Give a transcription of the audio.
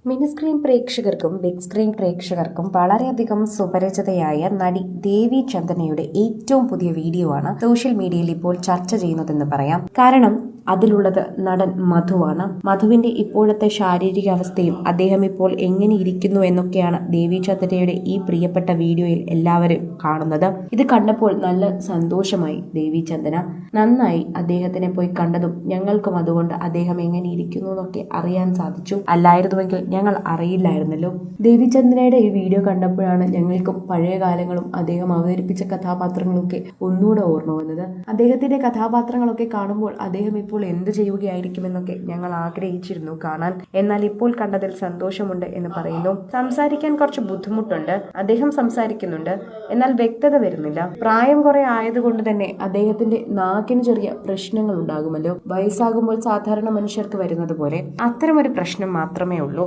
Mini screen പ്രേക്ഷകർക്കും big screen പ്രേക്ഷകർക്കും വളരെയധികം സുപരിചിതയായ നടി ദേവി ചന്ദനയുടെ ഏറ്റവും പുതിയ വീഡിയോ ആണ് സോഷ്യൽ മീഡിയയിൽ ഇപ്പോൾ ചർച്ച ചെയ്യുന്നതെന്ന് പറയാം. കാരണം അതിലുള്ളത് നടൻ മധുവാണ്. മധുവിന്റെ ഇപ്പോഴത്തെ ശാരീരിക അവസ്ഥയും അദ്ദേഹം ഇപ്പോൾ എങ്ങനെ ഇരിക്കുന്നു എന്നൊക്കെയാണ് ദേവി ചന്ദനയുടെ ഈ പ്രിയപ്പെട്ട വീഡിയോയിൽ എല്ലാവരും കാണുന്നത്. ഇത് കണ്ടപ്പോൾ നല്ല സന്തോഷമായി. ദേവി ചന്ദന നന്നായി അദ്ദേഹത്തിനെ പോയി കണ്ടതും ഞങ്ങൾക്കും അതുകൊണ്ട് അദ്ദേഹം എങ്ങനെ ഇരിക്കുന്നു എന്നൊക്കെ അറിയാൻ സാധിച്ചു. അല്ലായിരുന്നുവെങ്കിൽ ഞങ്ങൾ അറിയില്ലായിരുന്നല്ലോ. ദേവി ചന്ദനയുടെ ഈ വീഡിയോ കണ്ടപ്പോഴാണ് ഞങ്ങൾക്കും പഴയ കാലങ്ങളും അദ്ദേഹം അവതരിപ്പിച്ച കഥാപാത്രങ്ങളൊക്കെ ഒന്നുകൂടെ ഓർമ്മ വന്നത്. അദ്ദേഹത്തിന്റെ കഥാപാത്രങ്ങളൊക്കെ കാണുമ്പോൾ അദ്ദേഹം ഇപ്പോൾ എന്ത് ചെയ്യുകയായിരിക്കുമെന്നൊക്കെ ഞങ്ങൾ ആഗ്രഹിച്ചിരുന്നു കാണാൻ. എന്നാൽ ഇപ്പോൾ കണ്ടതിൽ സന്തോഷമുണ്ട് എന്ന് പറയുന്നു. സംസാരിക്കാൻ കുറച്ച് ബുദ്ധിമുട്ടുണ്ട്. അദ്ദേഹം സംസാരിക്കുന്നുണ്ട്, എന്നാൽ വ്യക്തത വരുന്നില്ല. പ്രായം കുറെ ആയതുകൊണ്ട് തന്നെ അദ്ദേഹത്തിന്റെ നാക്കിന് ചെറിയ പ്രശ്നങ്ങൾ ഉണ്ടാകുമല്ലോ. വയസ്സാകുമ്പോൾ സാധാരണ മനുഷ്യർക്ക് വരുന്നത് പോലെ അത്തരമൊരു പ്രശ്നം മാത്രമേ ഉള്ളൂ.